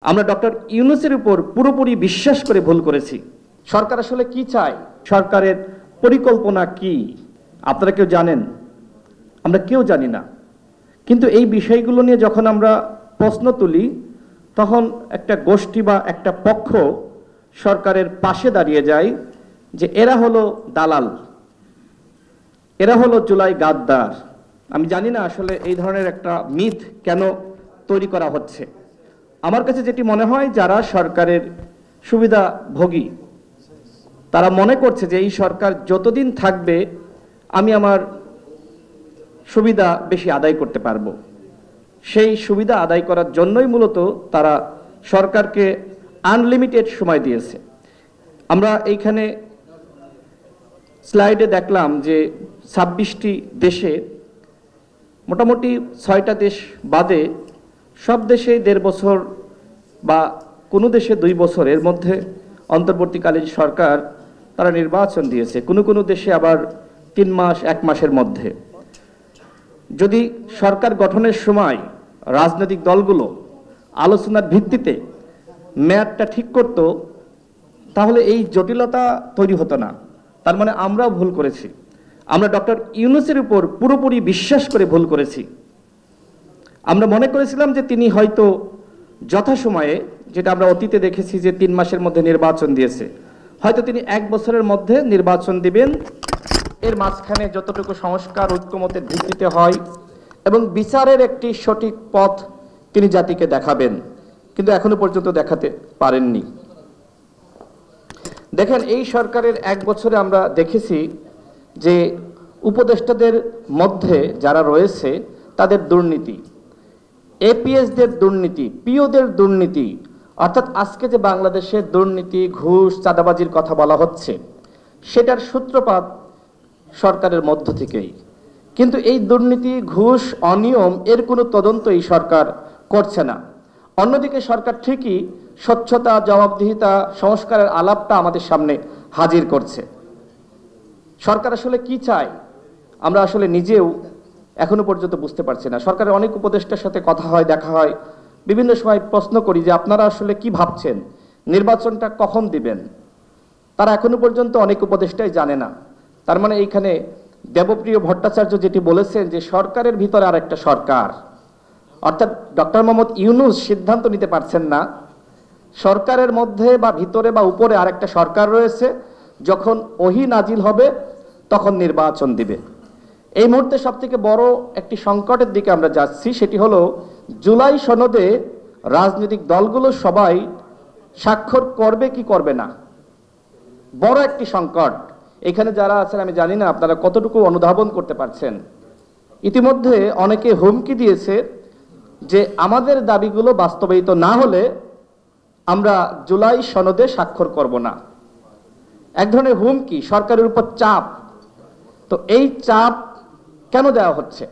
আমরা ডক্টর ইউনূসের উপর পুরোপুরি বিশ্বাস করে ভুল করেছি। সরকার আসলে কি চায়, সরকারের পরিকল্পনা কি আপনারা কেউ জানেন? আমরা কেউ জানি না। কিন্তু এই বিষয়গুলো নিয়ে যখন আমরা প্রশ্ন তুলি তখন একটা গোষ্ঠী বা একটা পক্ষ সরকারের পাশে দাঁড়িয়ে যায় যে এরা হলো দালাল, এরা হলো জুলাই গাদ্দার। আমি জানি না আসলে এই ধরনের একটা মিথ কেন তৈরি করা হচ্ছে। আমার কাছে যেটি মনে হয়, যারা সরকারের সুবিধাভোগী তারা মনে করছে যে এই সরকার যতদিন থাকবে আমি আমার সুবিধা বেশি আদায় করতে পারবো। সেই সুবিধা আদায় করার জন্যই মূলত তারা সরকারকে আনলিমিটেড সময় দিয়েছে। আমরা এইখানে স্লাইডে দেখলাম যে 26টি দেশে, মোটামুটি 6টা দেশ বাদে সব দেশে 1.5 বছর বা কোনো দেশে 2 বছর, এর মধ্যে অন্তর্বর্তীকালীন সরকার তারা নির্বাচন দিয়েছে। কোনো কোনো দেশে আবার 3 মাস 1 মাসের মধ্যে। যদি সরকার গঠনের সময় রাজনৈতিক দলগুলো আলোচনার ভিত্তিতে মেয়াদটা ঠিক করত তাহলে এই জটিলতা তৈরি হতো না। তার মানে আমরাও ভুল করেছি। আমরা ডক্টর ইউনূসের উপর পুরোপুরি বিশ্বাস করে ভুল করেছি। আমরা মনে করেছিলাম যে তিনি হয়তো যথাসময়ে, যেটা আমরা অতীতে দেখেছি যে 3 মাসের মধ্যে নির্বাচন দিয়েছে, হয়তো তিনি 1 বছরের মধ্যে নির্বাচন দিবেন। এর মাঝখানে যতটুকু সংস্কার ঐক্যমতের ভিত্তিতে হয় এবং বিচারের একটি সঠিক পথ তিনি জাতিকে দেখাবেন, কিন্তু এখনো পর্যন্ত দেখাতে পারেননি। দেখেন, এই সরকারের 1 বছরে আমরা দেখেছি যে উপদেষ্টাদের মধ্যে যারা রয়েছে তাদের দুর্নীতি, এপিএসদের দুর্নীতি, পিওদের দুর্নীতি, অর্থাৎ আজকে যে বাংলাদেশের দুর্নীতি, ঘুষ, চাঁদাবাজির কথা বলা হচ্ছে সেটার সূত্রপাত সরকারের মধ্য থেকেই। কিন্তু এই দুর্নীতি, ঘুষ, অনিয়ম এর কোনো তদন্ত এই সরকার করছে না। অন্যদিকে সরকার ঠিকই স্বচ্ছতা, জবাবদিহিতা, সংস্কারের আলাপটা আমাদের সামনে হাজির করছে। সরকার আসলে কি চায় আমরা আসলে নিজেও এখনো পর্যন্ত বুঝতে পারছি না। সরকারের অনেক উপদেষ্টার সাথে কথা হয়, দেখা হয়, বিভিন্ন সময় প্রশ্ন করি যে আপনারা আসলে কি ভাবছেন, নির্বাচনটা কখন দিবেন? তারা এখনো পর্যন্ত অনেক উপদেষ্টাই জানে না। তার মানে এইখানে দেবপ্রিয় ভট্টাচার্য যেটি বলেছেন যে সরকারের ভিতরে আর একটা সরকার, অর্থাৎ ডক্টর মোহাম্মদ ইউনূস সিদ্ধান্ত নিতে পারছেন না, সরকারের মধ্যে বা ভিতরে বা উপরে আরেকটা সরকার রয়েছে, যখন ওহী নাজিল হবে তখন নির্বাচন দিবে। এই মুহূর্তে সবথেকে বড় একটি সংকটের দিকে আমরা যাচ্ছি, সেটি হলো জুলাই সনদে রাজনৈতিক দলগুলো সবাই স্বাক্ষর করবে কি করবে না। বড় একটি সংকট। এখানে যারা আছেন আমি জানি না আপনারা কতটুকু অনুধাবন করতে পারছেন। ইতিমধ্যে অনেকে হুমকি দিয়েছে যে আমাদের দাবিগুলো বাস্তবায়িত না হলে আমরা জুলাই সনদে স্বাক্ষর করব না। এক ধরনের হুমকি, সরকারের উপর চাপ। তো এই চাপ কেন দেওয়া হচ্ছে?